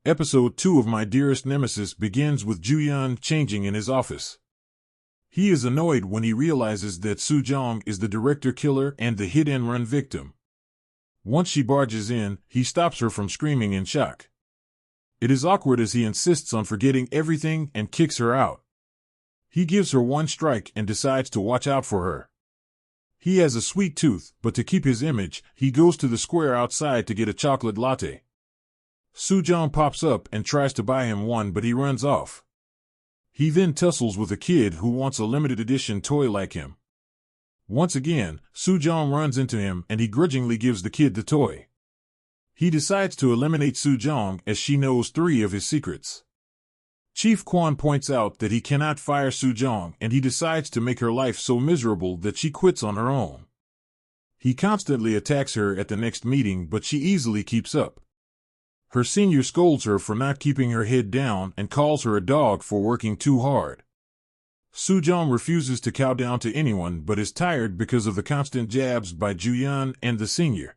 Episode 2 of My Dearest Nemesis begins with Ju-yeon changing in his office. He is annoyed when he realizes that Soo-jong is the director killer and the hit-and-run victim. Once she barges in, he stops her from screaming in shock. It is awkward as he insists on forgetting everything and kicks her out. He gives her one strike and decides to watch out for her. He has a sweet tooth, but to keep his image, he goes to the square outside to get a chocolate latte. Soo-jong pops up and tries to buy him one, but he runs off. He then tussles with a kid who wants a limited edition toy like him. Once again, Soo-jong runs into him and he grudgingly gives the kid the toy. He decides to eliminate Soo-jong as she knows 3 of his secrets. Chief Kwon points out that he cannot fire Soo-jong and he decides to make her life so miserable that she quits on her own. He constantly attacks her at the next meeting, but she easily keeps up. Her senior scolds her for not keeping her head down and calls her a dog for working too hard. Soo-jong refuses to cow down to anyone but is tired because of the constant jabs by Ju-yeon and the senior.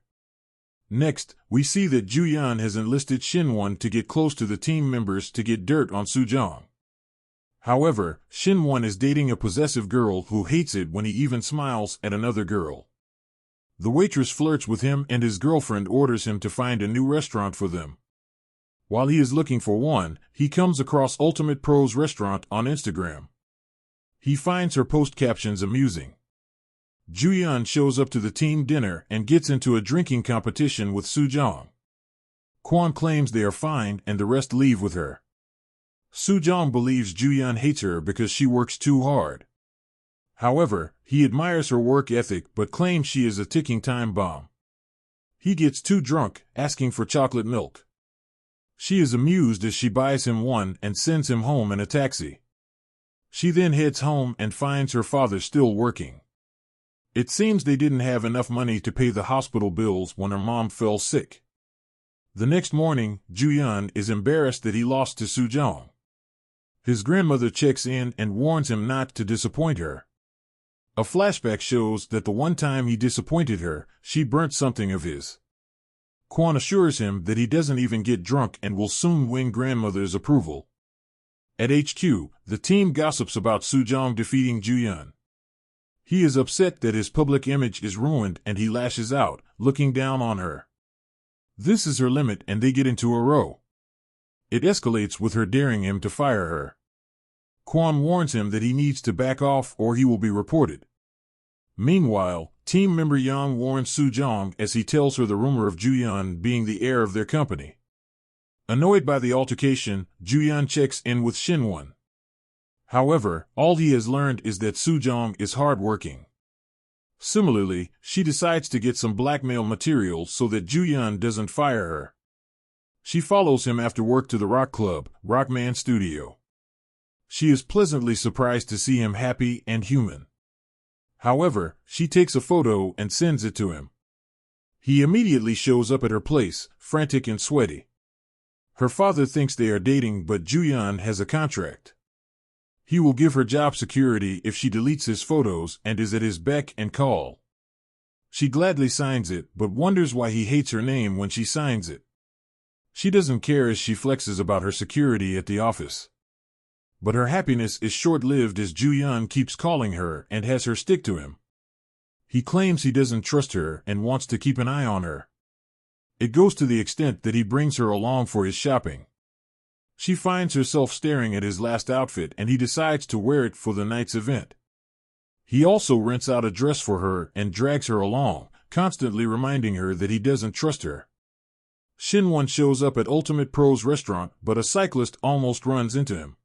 Next, we see that Ju-yeon has enlisted Shin-won to get close to the team members to get dirt on Soo-jong. However, Shin-won is dating a possessive girl who hates it when he even smiles at another girl. The waitress flirts with him and his girlfriend orders him to find a new restaurant for them. While he is looking for one, he comes across Ultimate Pro's restaurant on Instagram. He finds her post captions amusing. Ju-yeon shows up to the team dinner and gets into a drinking competition with Soo-jong. Kwon claims they are fine and the rest leave with her. Soo-jong believes Ju-yeon hates her because she works too hard. However, he admires her work ethic but claims she is a ticking time bomb. He gets too drunk, asking for chocolate milk. She is amused as she buys him one and sends him home in a taxi. She then heads home and finds her father still working. It seems they didn't have enough money to pay the hospital bills when her mom fell sick. The next morning, Ju-yeon is embarrassed that he lost to Soo-jong. His grandmother checks in and warns him not to disappoint her. A flashback shows that the one time he disappointed her, she burnt something of his. Kwon assures him that he doesn't even get drunk and will soon win grandmother's approval. At HQ, the team gossips about Soo-jong defeating Ju-yeon. He is upset that his public image is ruined and he lashes out, looking down on her. This is her limit and they get into a row. It escalates with her daring him to fire her. Kwon warns him that he needs to back off or he will be reported. Meanwhile, team member Yang warns Soo-jong as he tells her the rumor of Ju-yeon being the heir of their company. Annoyed by the altercation, Ju-yeon checks in with Shin-won. However, all he has learned is that Soo-jong is hard-working. Similarly, she decides to get some blackmail material so that Ju-yeon doesn't fire her. She follows him after work to the rock club, Rockman Studio. She is pleasantly surprised to see him happy and human. However, she takes a photo and sends it to him. He immediately shows up at her place, frantic and sweaty. Her father thinks they are dating, but Ju-yeon has a contract. He will give her job security if she deletes his photos and is at his beck and call. She gladly signs it, but wonders why he hates her name when she signs it. She doesn't care as she flexes about her security at the office. But her happiness is short-lived as Ju-yeon keeps calling her and has her stick to him. He claims he doesn't trust her and wants to keep an eye on her. It goes to the extent that he brings her along for his shopping. She finds herself staring at his last outfit and he decides to wear it for the night's event. He also rents out a dress for her and drags her along, constantly reminding her that he doesn't trust her. Shin-won shows up at Ultimate Pro's restaurant, but a cyclist almost runs into him.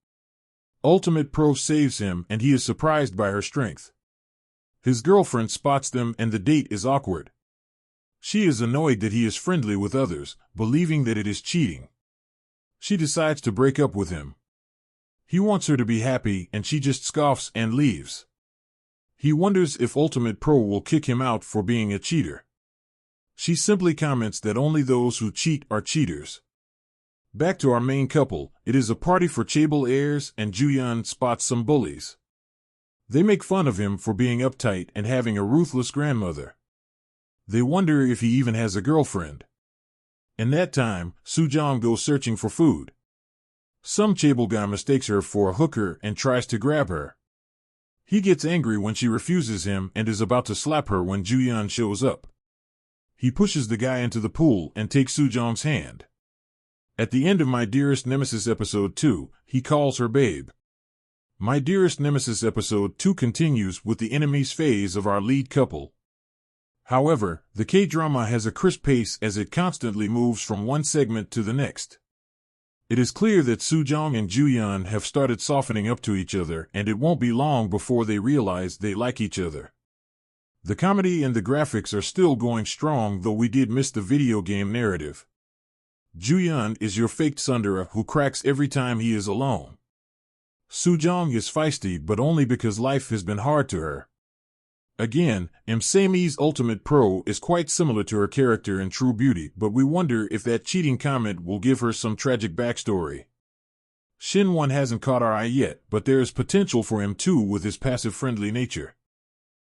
Ultimate Pro saves him and he is surprised by her strength. His girlfriend spots them and the date is awkward. She is annoyed that he is friendly with others, believing that it is cheating. She decides to break up with him. He wants her to be happy and she just scoffs and leaves. He wonders if Ultimate Pro will kick him out for being a cheater. She simply comments that only those who cheat are cheaters. Back to our main couple, it is a party for Chaebol heirs and Ju-yeon spots some bullies. They make fun of him for being uptight and having a ruthless grandmother. They wonder if he even has a girlfriend. and that time, Soo-jong goes searching for food. Some chaebol guy mistakes her for a hooker and tries to grab her. He gets angry when she refuses him and is about to slap her when Ju-yeon shows up. He pushes the guy into the pool and takes Soo-jong's hand. At the end of My Dearest Nemesis Episode 2, he calls her babe. My Dearest Nemesis Episode 2 continues with the enemies phase of our lead couple. However, the K-drama has a crisp pace as it constantly moves from one segment to the next. It is clear that Soo-jong and Ju-yeon have started softening up to each other, and it won't be long before they realize they like each other. The comedy and the graphics are still going strong, though we did miss the video game narrative. Ju-yeon is your faked tsundere who cracks every time he is alone. Soo-jong is feisty, but only because life has been hard to her. Again, Sammi's ultimate pro is quite similar to her character in True Beauty, but we wonder if that cheating comment will give her some tragic backstory. Shin-won hasn't caught our eye yet, but there is potential for him too with his passive-friendly nature.